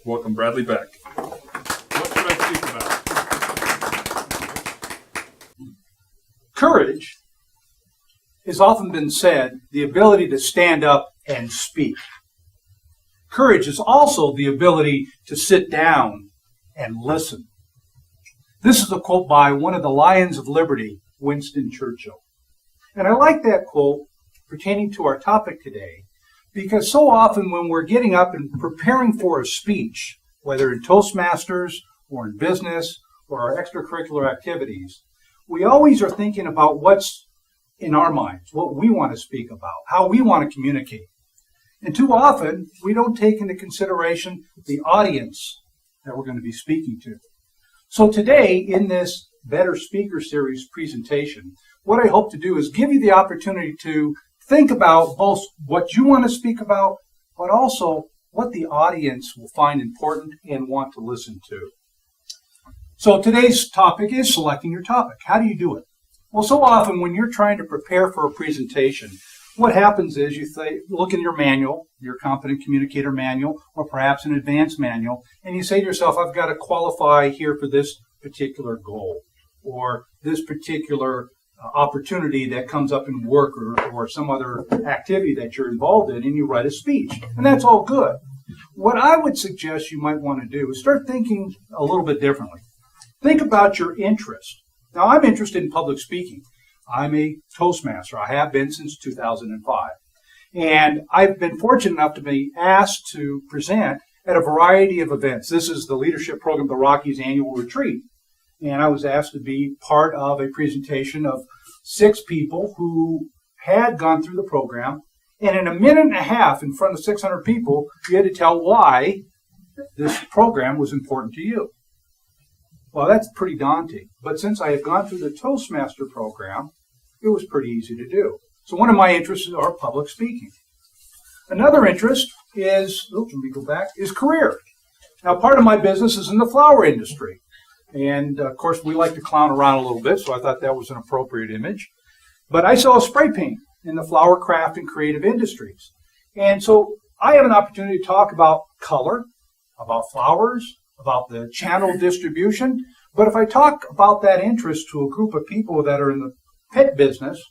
Welcome, Bradley Beck. What should I speak about? Courage has often been said the ability to stand up and speak. Courage is also the ability to sit down and listen. This is a quote by one of the Lions of Liberty, Winston Churchill. And I like that quote pertaining to our topic today because so often when we're getting up and preparing for a speech, whether in Toastmasters or in business or our extracurricular activities, we always are thinking about what's in our minds, what we want to speak about, how we want to communicate. And too often, we don't take into consideration the audience that we're going to be speaking to. So today, in this Better Speaker Series presentation, what I hope to do is give you the opportunity to think about both what you want to speak about, but also what the audience will find important and want to listen to. So today's topic is selecting your topic. How do you do it? Well, so often when you're trying to prepare for a presentation, what happens is you look in your manual, your Competent Communicator manual, or perhaps an advanced manual, and you say to yourself, I've got to qualify here for this particular goal, or this particular opportunity that comes up in work or some other activity that you're involved in, and you write a speech. And that's all good. What I would suggest you might want to do is start thinking a little bit differently. Think about your interest. Now, I'm interested in public speaking. I'm a Toastmaster. I have been since 2005. And I've been fortunate enough to be asked to present at a variety of events. This is the leadership program, the Rockies Annual Retreat. And I was asked to be part of a presentation of 6 people who had gone through the program. And in a minute and a half in front of 600 people, you had to tell why this program was important to you. Well, that's pretty daunting. But since I had gone through the Toastmaster program, it was pretty easy to do. So one of my interests are public speaking. Another interest is, is career. Now, part of my business is in the flower industry. And, of course, we like to clown around a little bit, so I thought that was an appropriate image. But I sell spray paint in the flower craft and creative industries. And so I have an opportunity to talk about color, about flowers, about the channel distribution. But if I talk about that interest to a group of people that are in the pet business,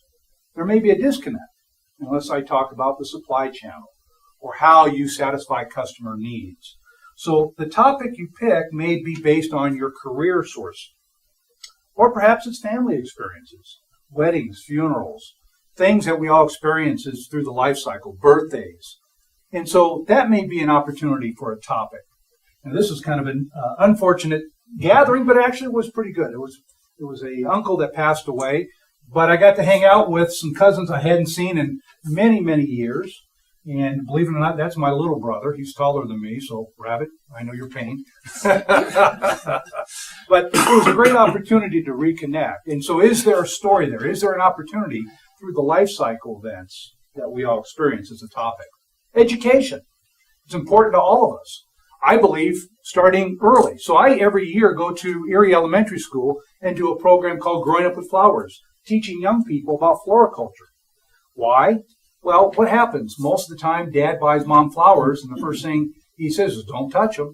there may be a disconnect unless I talk about the supply channel or how you satisfy customer needs. So the topic you pick may be based on your career source, or perhaps it's family experiences, weddings, funerals, things that we all experience through the life cycle, birthdays. And so that may be an opportunity for a topic. And this is kind of an unfortunate gathering, but actually it was pretty good. It was a uncle that passed away, but I got to hang out with some cousins I hadn't seen in many, many years. And believe it or not, that's my little brother. He's taller than me, so Rabbit, I know your pain. But it was a great opportunity to reconnect. And so is there a story there? Is there an opportunity through the life cycle events that we all experience as a topic? Education. It's important to all of us. I believe starting early. So I every year go to Erie Elementary School and do a program called Growing Up with Flowers, teaching young people about floriculture. Why? Well, what happens? Most of the time, Dad buys Mom flowers, and the first thing he says is, don't touch them.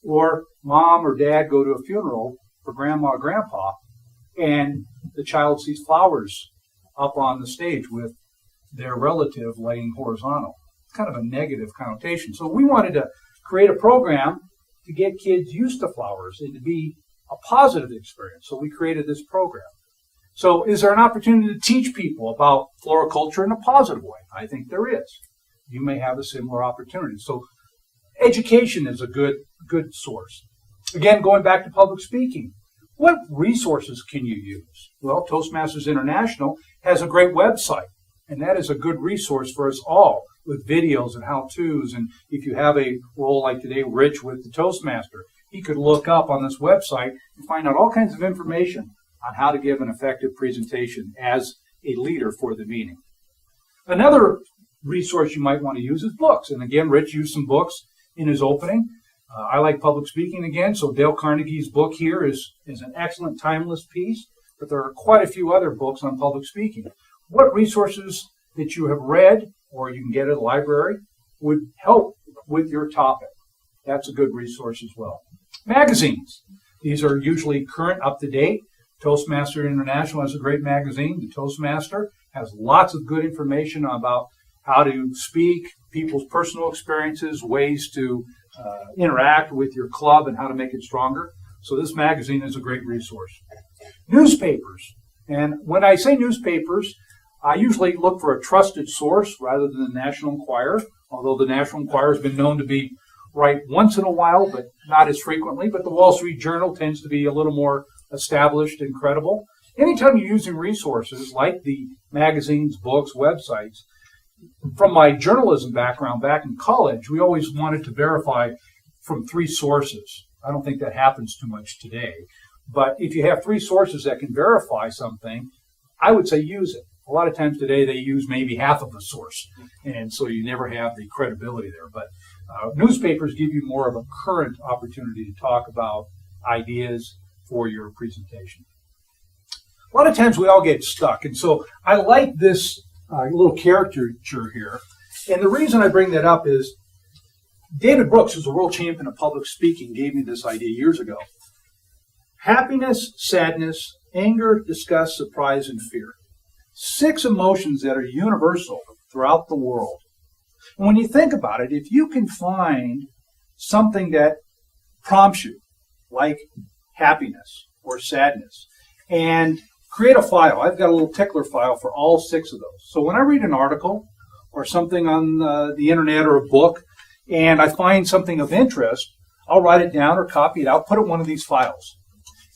Or Mom or Dad go to a funeral for Grandma or Grandpa, and the child sees flowers up on the stage with their relative laying horizontal. It's kind of a negative connotation. So we wanted to create a program to get kids used to flowers and to be a positive experience. So we created this program. So is there an opportunity to teach people about floriculture in a positive way? I think there is. You may have a similar opportunity. So education is a good source. Again, going back to public speaking, what resources can you use? Well, Toastmasters International has a great website, and that is a good resource for us all with videos and how-tos. And if you have a role like today, Rich with the Toastmaster, he could look up on this website and find out all kinds of information on how to give an effective presentation as a leader for the meeting. Another resource you might want to use is books. And again, Rich used some books in his opening. I like public speaking again, so Dale Carnegie's book here is an excellent timeless piece, but there are quite a few other books on public speaking. What resources that you have read or you can get at a library would help with your topic? That's a good resource as well. Magazines. These are usually current, up-to-date. Toastmaster International has a great magazine. The Toastmaster has lots of good information about how to speak, people's personal experiences, ways to interact with your club, and how to make it stronger. So this magazine is a great resource. Newspapers. And when I say newspapers, I usually look for a trusted source rather than the National Enquirer, although the National Enquirer has been known to be right once in a while, but not as frequently. But the Wall Street Journal tends to be a little more established and credible. Anytime you're using resources like the magazines, books, websites, from my journalism background back in college, we always wanted to verify from 3 sources. I don't think that happens too much today. But if you have 3 sources that can verify something, I would say use it. A lot of times today they use maybe half of the source, and so you never have the credibility there. But newspapers give you more of a current opportunity to talk about ideas for your presentation. A lot of times we all get stuck, and so I like this little caricature here. And the reason I bring that up is David Brooks, who's a world champion of public speaking, gave me this idea years ago. Happiness, sadness, anger, disgust, surprise, and fear. 6 emotions that are universal throughout the world. And when you think about it, if you can find something that prompts you, like happiness or sadness, and create a file. I've got a little tickler file for all 6 of those. So when I read an article or something on the internet or a book, and I find something of interest, I'll write it down or copy it out, put it in one of these files.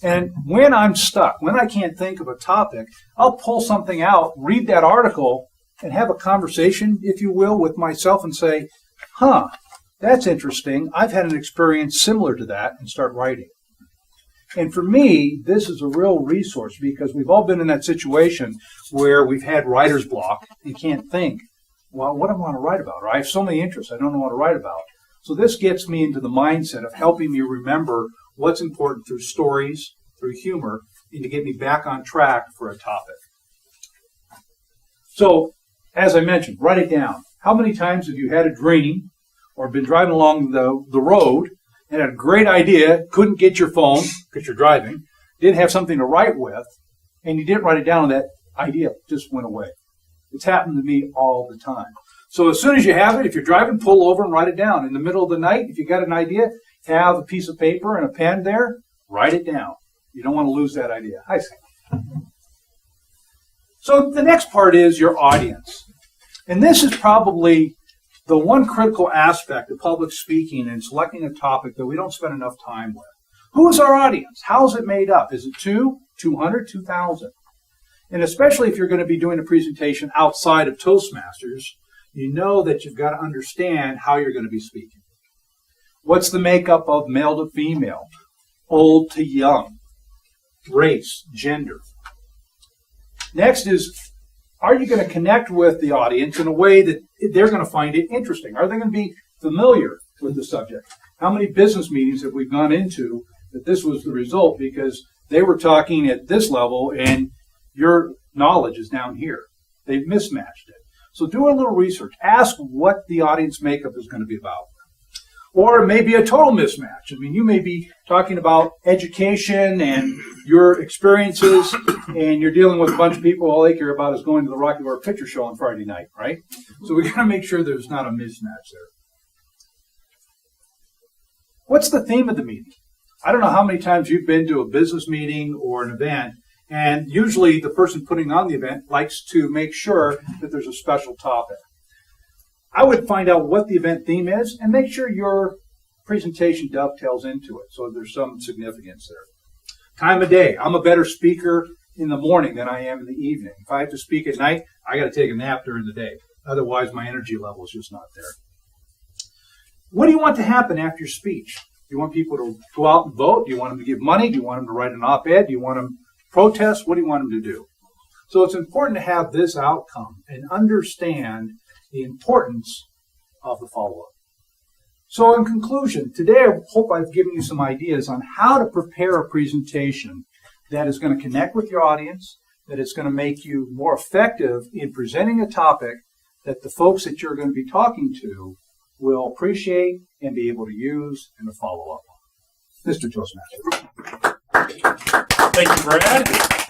And when I'm stuck, when I can't think of a topic, I'll pull something out, read that article, and have a conversation, if you will, with myself and say, that's interesting. I've had an experience similar to that, and start writing. And for me, this is a real resource because we've all been in that situation where we've had writer's block and can't think, well, what do I want to write about? Or I have so many interests, I don't know what to write about. So this gets me into the mindset of helping me remember what's important through stories, through humor, and to get me back on track for a topic. So, as I mentioned, write it down. How many times have you had a dream or been driving along the road and had a great idea, couldn't get your phone because you're driving, didn't have something to write with, and you didn't write it down and that idea just went away? It's happened to me all the time. So as soon as you have it, if you're driving, pull over and write it down. In the middle of the night, if you got an idea, have a piece of paper and a pen there, write it down. You don't want to lose that idea. Hi, Sam. So the next part is your audience. And this is probably the one critical aspect of public speaking and selecting a topic that we don't spend enough time with. Who is our audience? How is it made up? Is it 2, 200, 2,000? And especially if you're going to be doing a presentation outside of Toastmasters, you know that you've got to understand how you're going to be speaking. What's the makeup of male to female, old to young, race, gender? Next is, are you going to connect with the audience in a way that they're going to find it interesting? Are they going to be familiar with the subject? How many business meetings have we gone into that this was the result because they were talking at this level and your knowledge is down here? They've mismatched it. So do a little research. Ask what the audience makeup is going to be about. Or it may be a total mismatch. I mean, you may be talking about education and your experiences, and you're dealing with a bunch of people, all they care about is going to the Rocky Horror Picture Show on Friday night, right? So we got to make sure there's not a mismatch there. What's the theme of the meeting? I don't know how many times you've been to a business meeting or an event, and usually the person putting on the event likes to make sure that there's a special topic. I would find out what the event theme is and make sure your presentation dovetails into it so there's some significance there. Time of day. I'm a better speaker in the morning than I am in the evening. If I have to speak at night, I got to take a nap during the day. Otherwise, my energy level is just not there. What do you want to happen after your speech? Do you want people to go out and vote? Do you want them to give money? Do you want them to write an op-ed? Do you want them to protest? What do you want them to do? So it's important to have this outcome and understand the importance of the follow-up. So in conclusion, today I hope I've given you some ideas on how to prepare a presentation that is going to connect with your audience, that is going to make you more effective in presenting a topic that the folks that you're going to be talking to will appreciate and be able to use and to follow up on. Mr. Toastmaster. Thank you, Brad.